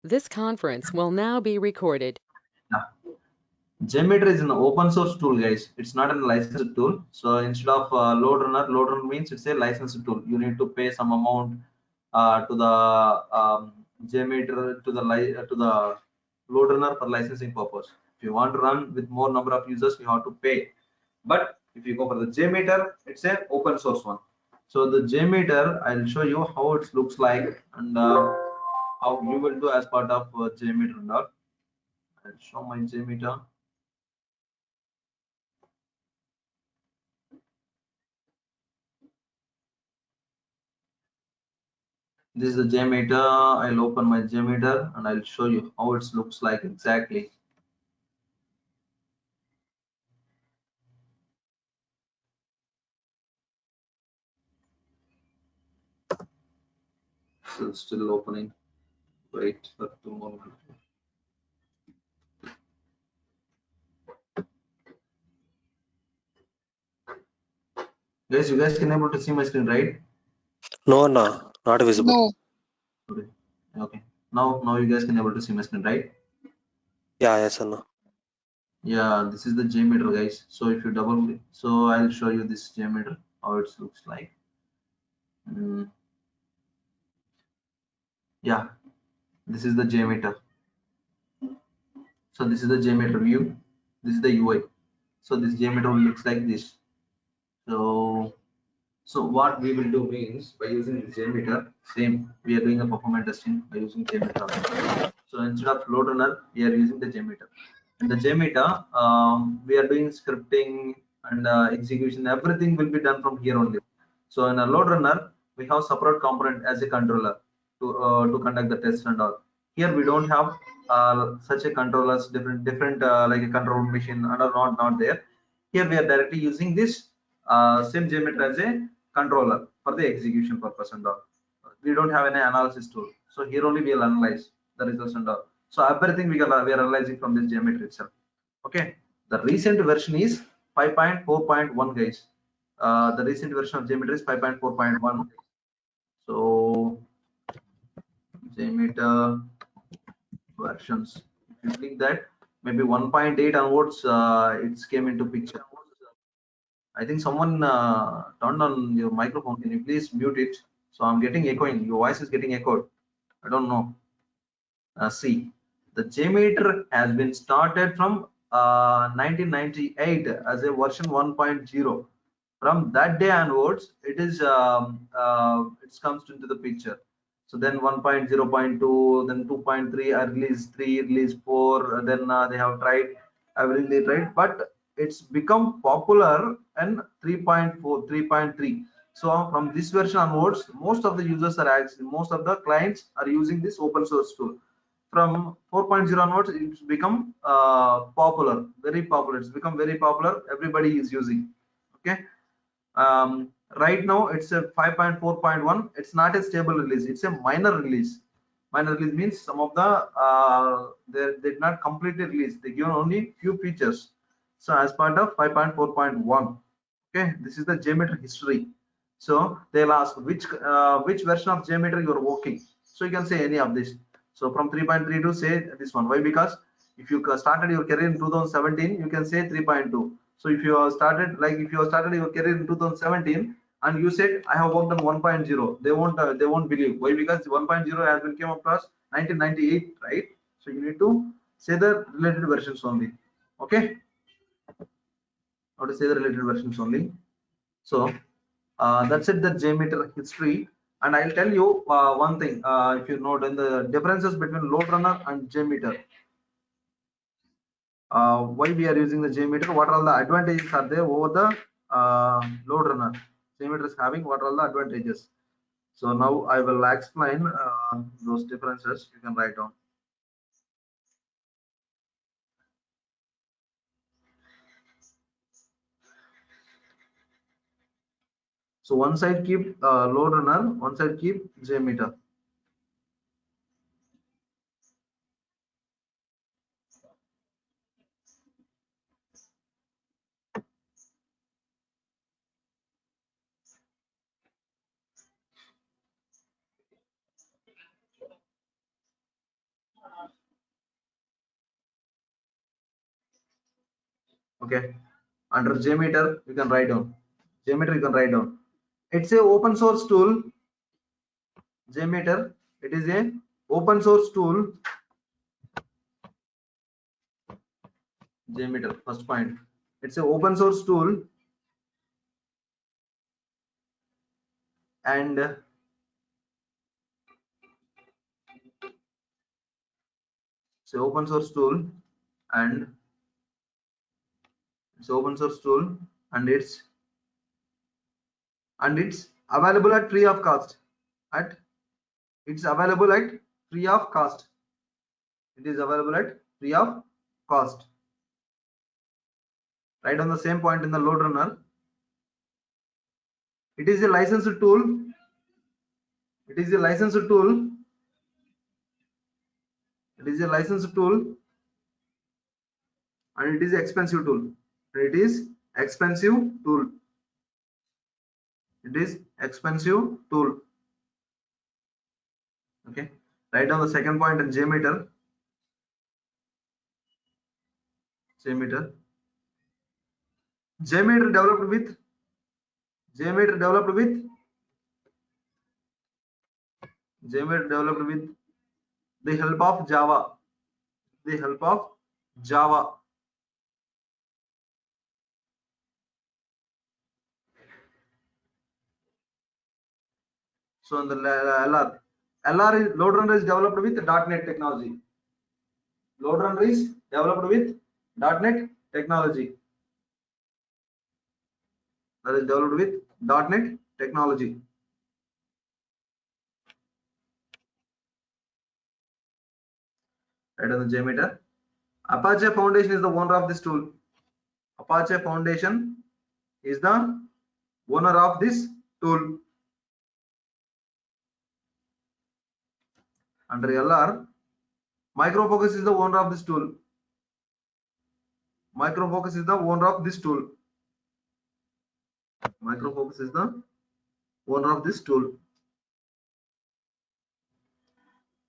This conference will now be recorded. Yeah. Jmeter is an open source tool, guys. It's not a licensed tool. So instead of load runner means it's a licensed tool. You need to pay some amount to the Jmeter to the load runner for licensing purpose. If you want to run with more number of users, you have to pay. But if you go for the Jmeter, it's an open source one. So the Jmeter, I'll show you how it looks like and how you will do as part of Jmeter and all. I'll show my Jmeter. This is the Jmeter. I'll open my Jmeter and I'll show you how it looks like exactly. So it's still opening. Wait for 2 more minutes. Guys, you guys can able to see my screen, right? No, no, not visible. No. Okay. Okay. Now you guys can able to see my screen, right? Yeah, yes or no. Yeah, this is the Jmeter, guys. So if you double click, so I'll show you this Jmeter how it looks like. Yeah, this is the Jmeter. So this is the Jmeter view. This is the UI. So this Jmeter looks like this. So what we will do means by using the Jmeter, same we are doing a performance testing by using Jmeter. So instead of load runner, we are using the Jmeter. And the Jmeter, we are doing scripting and execution. Everything will be done from here only. So in a load runner, we have separate component as a controller to conduct the test and all. Here we don't have such a controllers, different like a control machine and are not there. Here we are directly using this same Jmeter as a controller for the execution purpose and all. We don't have any analysis tool. So here only we will analyze the results and all. So everything we are analyzing from this Jmeter itself. Okay. The recent version is 5.4.1, guys. The recent version of Jmeter is 5.4.1. So Jmeter versions. If you think that maybe 1.8 onwards, it came into picture. I think someone turned on your microphone. Can you please mute it? So I'm getting echoing. Your voice is getting echoed. I don't know. See, the Jmeter has been started from 1998 as a version 1.0. From that day onwards, it comes into the picture. So then 1.0.2, then 2.3, release 3, release 4. Then they have tried everything they tried, but it's become popular in 3.4, 3.3. So from this version onwards, most of the users are actually, most of the clients are using this open source tool. From 4.0 onwards, it's become popular, very popular. It's become very popular. Everybody is using. Okay. Right now it's a 5.4.1. It's not a stable release. It's a minor release. Minor release means some of the they did not completely release. They give only few features. So as part of 5.4.1. Okay, this is the Jmeter history. So they'll ask which version of Jmeter you are working. So you can say any of this. So from 3.3 to say this one. Why? Because if you started your career in 2017, you can say 3.2. So if you have started your career in 2017 and you said I have worked on 1.0, they won't believe. Why? Because 1.0 has been came across 1998, right? So you need to say the related versions only. Okay, how to say the related versions only. So that's it, the Jmeter history. And I'll tell you one thing, if you note in the differences between load runner and Jmeter. Why we are using the Jmeter? What are all the advantages are there over the load runner? Jmeter is having what are all the advantages? So now I will explain those differences. You can write down. So one side keep load runner, one side keep Jmeter. Okay, under Jmeter you can write down. Jmeter you can write down. It's a open source tool. Jmeter, it is a open source tool. Jmeter, first point. It's a open source tool, and it's a open source tool, and it's open source tool, and it's available at free of cost. It's available at free of cost. It is available at free of cost. Right on the same point in the load runner. It is a licensed tool. It is a licensed tool. It is a licensed tool, and it is expensive tool. It is expensive tool. It is expensive tool. Okay. Write down the second point in Jmeter. Jmeter. Jmeter developed with. Jmeter developed with. Jmeter developed with the help of Java. The help of Java. So in the LR is load runner is developed with .NET technology. Load runner is developed with .NET technology. That is developed with .NET technology. Right on the Jmeter. Apache Foundation is the owner of this tool. Apache Foundation is the owner of this tool. Under LR, Microfocus is the owner of this tool. Microfocus is the owner of this tool. Microfocus is the owner of this tool.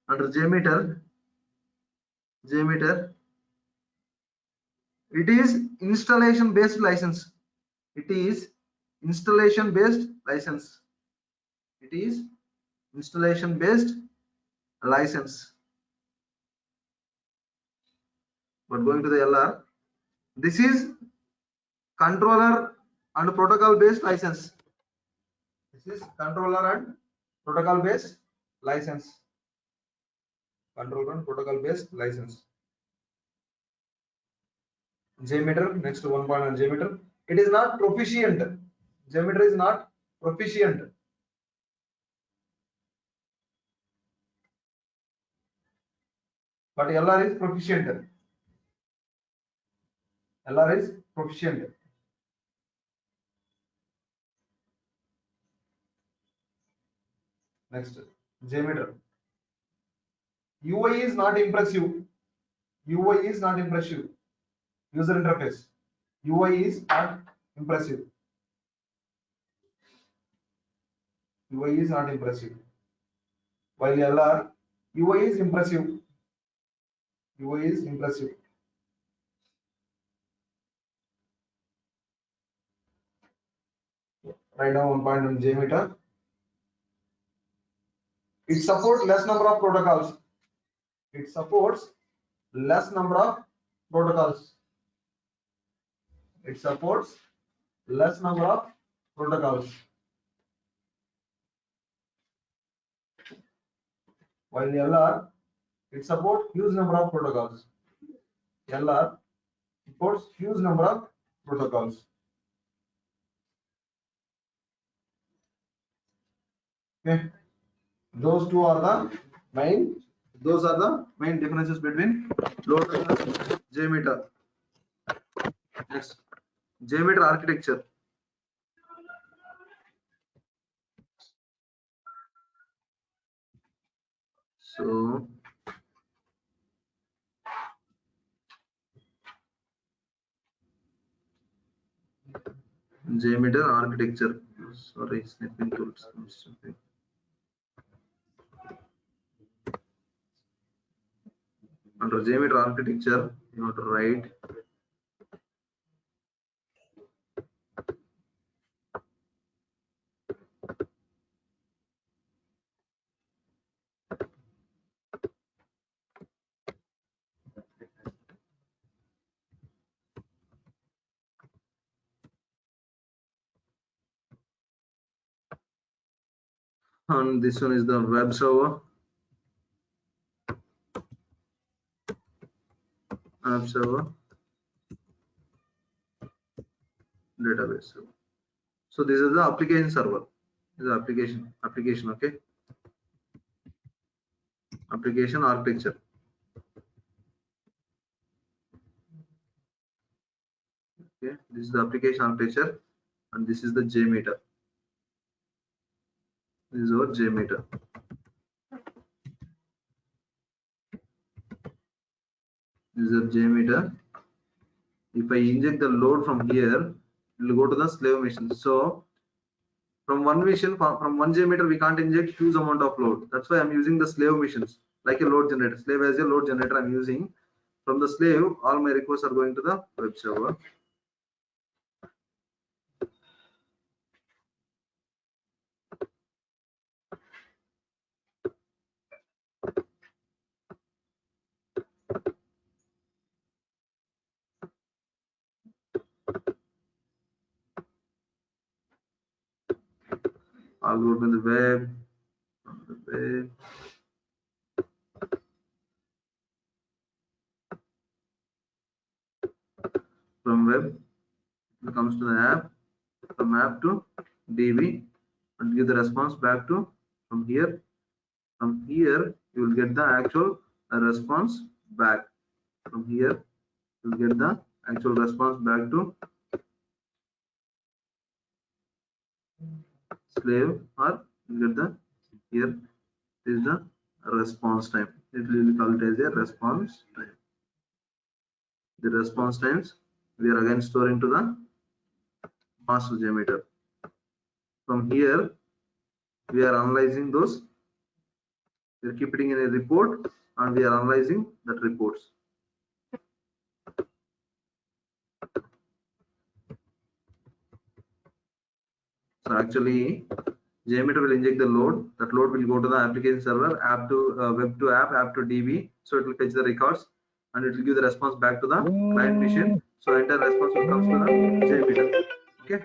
Under Jmeter, it is installation based license. It is installation based license. It is installation based license. But going to the LR, this is controller and protocol based license. This is controller and protocol based license. Controller and protocol based license. Jmeter, next one point on Jmeter. It is not proficient. Jmeter is not proficient. But LR is proficient. LR is proficient. Next, Jmeter. UI is not impressive. UI is not impressive. User interface. UI is not impressive. UI is not impressive. While LR, UI is impressive. UI is impressive. Right now, one point on Jmeter. It supports less number of protocols. It supports less number of protocols. It supports less number of protocols. While LR, it supports huge number of protocols. LR supports huge number of protocols. Okay, those are the main differences between load runner and Jmeter. Next, Jmeter architecture. So Jmeter architecture. Sorry, snipping tools. Under Jmeter architecture, you have to write And this one is the web server, app server, database server. So this is the application server. This is application, okay, application architecture. Okay, this is the application architecture, and this is the Jmeter. This is our Jmeter. This is a Jmeter. If I inject the load from here, it will go to the slave machine. So from one machine, from one Jmeter, we can't inject huge amount of load. That's why I'm using the slave machines, like a load generator. Slave as a load generator I'm using. From the slave, all my requests are going to the web server. I'll go to the web. From web, it comes to the app. From app to DB, and give the response back to from here. From here, you will get the actual response back. From here, you will get the actual response back to slave, or you get the here is the response time. It will be called as a response time. The response times we are again storing to the master Jmeter. From here, we are analyzing those. We are keeping in a report, and we are analyzing that reports. So actually, Jmeter will inject the load. That load will go to the application server, app to web to app to DB. So it will fetch the records, and it will give the response back to the client machine. So entire response will come to the Jmeter. Okay,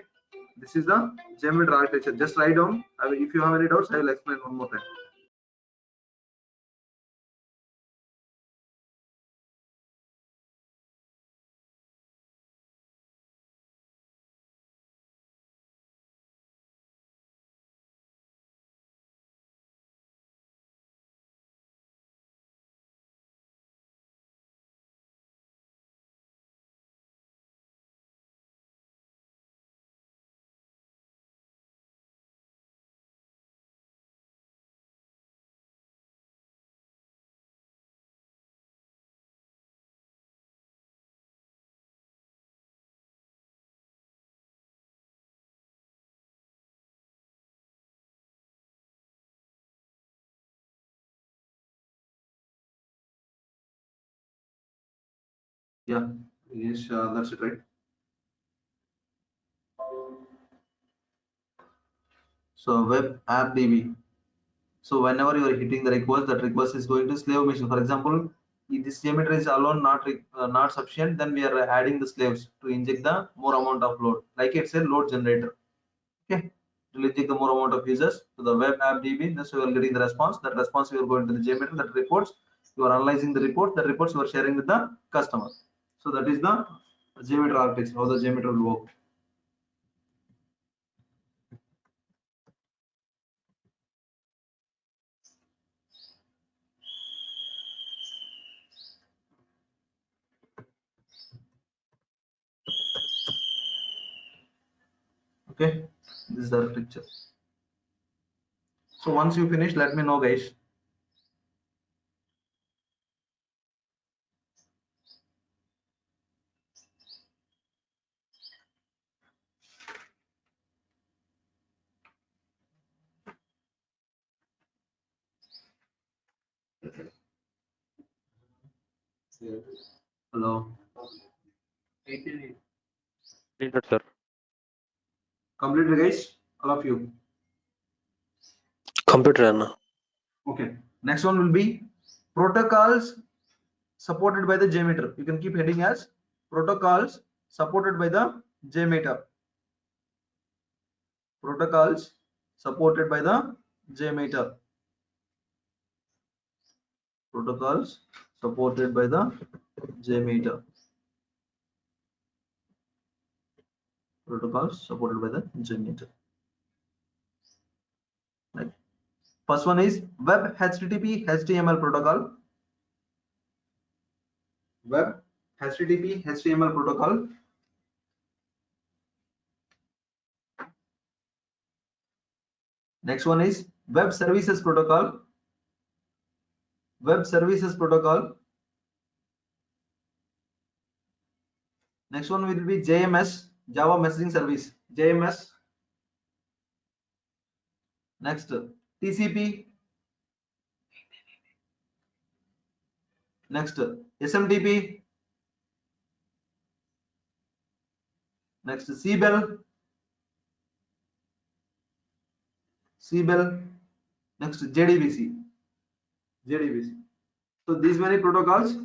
this is the Jmeter architecture. Just write down. If you have any doubts, I will explain one more time. Yeah, yes, that's it, right? So web app DB. So whenever you are hitting the request, that request is going to slave machine. For example, if this Jmeter is alone not sufficient, then we are adding the slaves to inject the more amount of load. Like it's a load generator. Okay, to inject the more amount of users to the web app DB. Thus you are getting the response. That response you are going to the Jmeter. That reports you are analyzing the report. The reports you are sharing with the customer. So that is the Jmeter architecture. How the Jmeter will work. Okay, this is the architecture. So once you finish, let me know, guys. Hello. Completed, sir. Completed, guys, all of you. Computer, Anna. Okay. Next one will be protocols supported by the Jmeter. You can keep heading as protocols supported by the Jmeter. Protocols supported by the Jmeter protocols supported by the Jmeter protocols supported by the Jmeter. Right. First one is Web HTTP HTML protocol. Web HTTP HTML protocol. Next one is Web Services Protocol. Web Services Protocol. Next one will be JMS, Java Messaging Service. JMS. Next, TCP. Next, SMTP. Next, CBEL. CBEL. Next, JDBC. JDBC. So these many protocols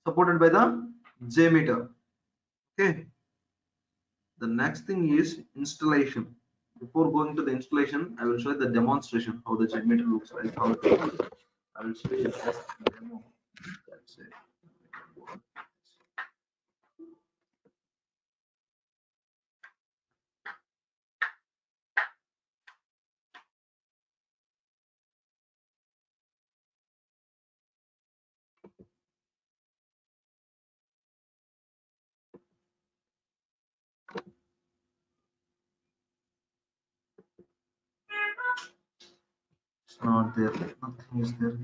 supported by the JMeter. Okay. The next thing is installation. Before going to the installation, I will show you the demonstration how the JMeter looks like. How it works. I will show you just a demo. That's it. It's not there. Nothing is there.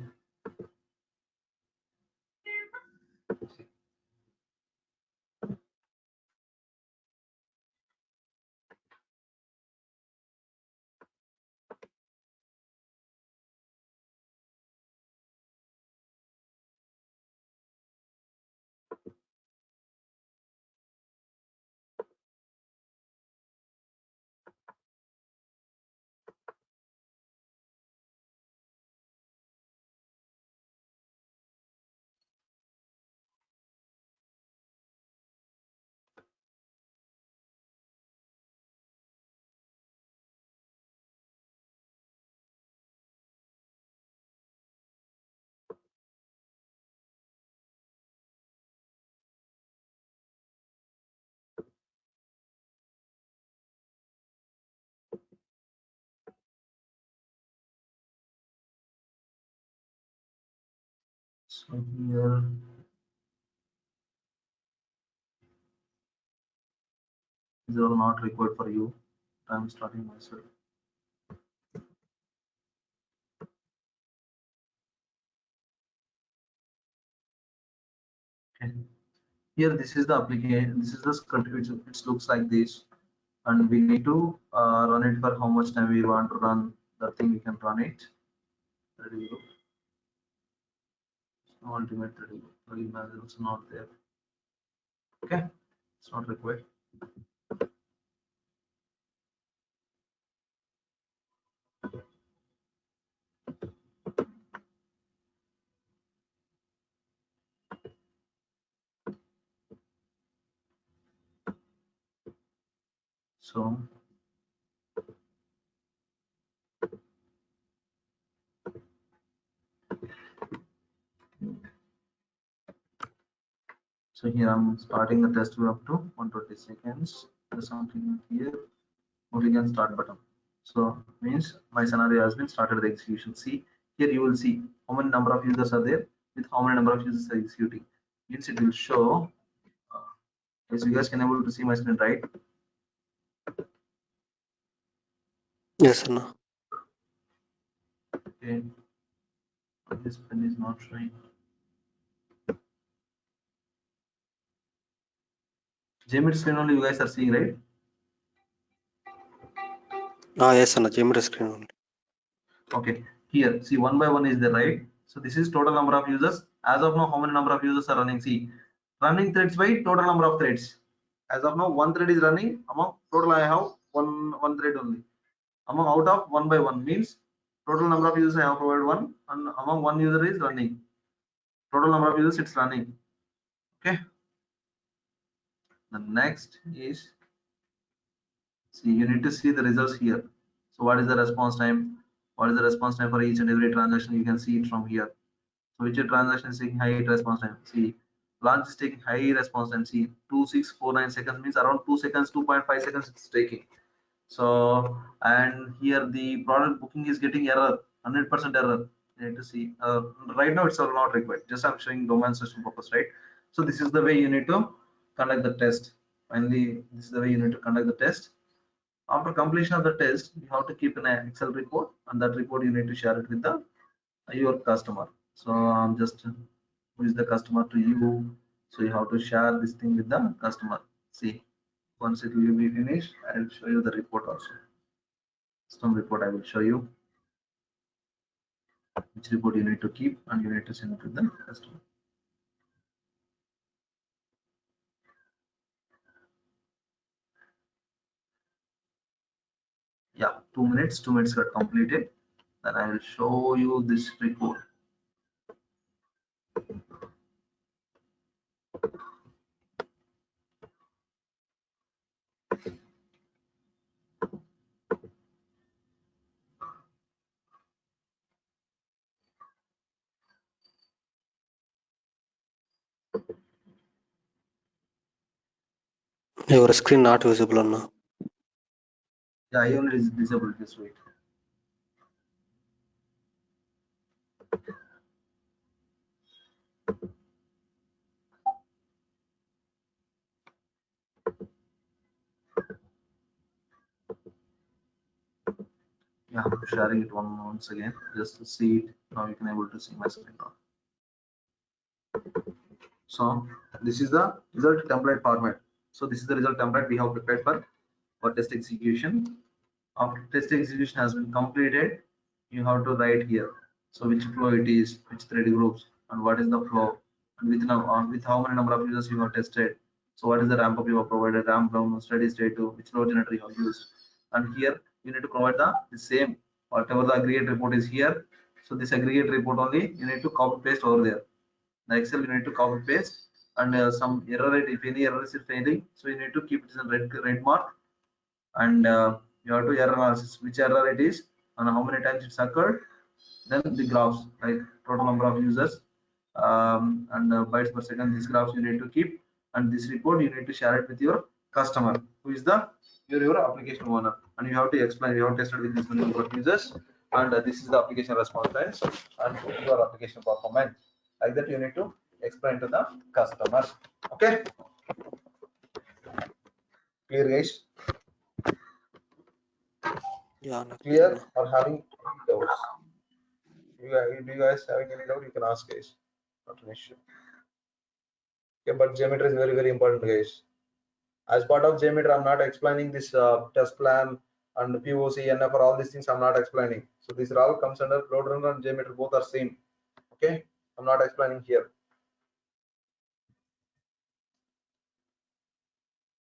So here, these are not required for you. I'm starting myself. Okay. Here, this is the application. This is the script which it looks like this, and we need to run it for how much time we want to run the thing. We can run it. Ready to go. Ultimate ready. Imagine it's not there. Okay, it's not required. So here I'm starting the test view up to 120 seconds. There's something here. Only can start button. So means my scenario has been started the execution. See here you will see how many number of users are there with how many number of users are executing. Means it will show. As you guys can able to see my screen, right? Yes, Anna. Okay. This pen is not showing. Jmeter screen only you guys are seeing, right? Yes, Anna. Jmeter screen only. Okay. Here, see one by one is there, right? So this is total number of users. As of now, how many number of users are running? See, running threads by total number of threads. As of now, one thread is running. Among total, I have one thread only. Among out of one by one means total number of users I have provided one, and among one user is running. Total number of users it's running. Okay. The next is, see, you need to see the results here. So what is the response time? What is the response time for each and every transaction? You can see it from here. So which transaction is taking high response time? See, launch is taking high response time. See, 2649 seconds means around 2 seconds, 2.5 seconds it's taking. So, and here the product booking is getting error, 100% error. You need to see. Right now it's all not required. Just I'm showing domain system purpose, right? So this is the way you need to conduct the test. Finally, this is the way you need to conduct the test. After completion of the test, you have to keep an Excel report, and that report you need to share it with the your customer. So I'm just who is the customer to you. So you have to share this thing with the customer. See, once it will be finished, I will show you the report also. Some report I will show you which report you need to keep and you need to send it to the customer. Yeah, 2 minutes. 2 minutes got completed. Then I will show you this report. Your screen not visible, Anna. Yeah, I only disabled this. Wait. Yeah, I'm sharing it once again just to see it. Now you can able to see my screen now. So this is the result template format. So this is the result template we have prepared for test execution. After test execution has been completed, you have to write here. So which flow it is, which thread groups, and what is the flow, and with how many number of users you have tested. So what is the ramp up you have provided, ramp down, steady state to which load generator you have used. And here you need to provide the same, whatever the aggregate report is here. So this aggregate report only you need to copy paste over there. The Excel you need to copy paste, and some error rate, if any error is failing, so you need to keep it in red mark, and you have to error analysis which error it is and how many times it's occurred. Then the graphs like total number of users, and bytes per second, these graphs you need to keep, and this report you need to share it with your customer who is your application owner, and you have to explain you have tested with this many number of users, and this is the application response times and your application performance. Like that you need to explain to the customer. Okay, clear guys? Yeah, Anna, clear, Clear Anna. or having any doubts? Do you guys having any doubt? You can ask guys. Not an issue. Okay, but geometry is very very important, guys. As part of Jmeter, I'm not explaining this test plan and POC, NFR, all these things I'm not explaining. So these are all comes under load runner and Jmeter, both are same. Okay, I'm not explaining here.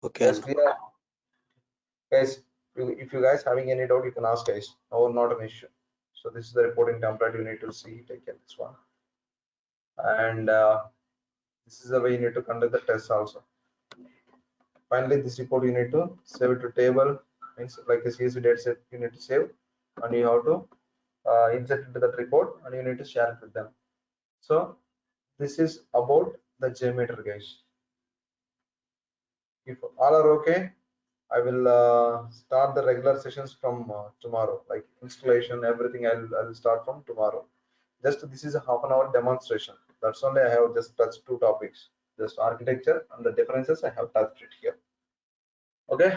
Okay, Yes, Anna. clear. Guys, if you guys having any doubt, you can ask guys. No, not an issue. So this is the reporting template you need to see. Take care this one. And this is the way you need to conduct the test also. Finally, this report you need to save it to table, means like a CSV data set you need to save, and you have to insert into that report, and you need to share it with them. So this is about the JMeter, guys. If all are okay, I will start the regular sessions from tomorrow, like installation, everything. I'll start from tomorrow. Just this is a half-an-hour demonstration. That's only I have just touched two topics, just architecture and the differences. I have touched it here. Okay.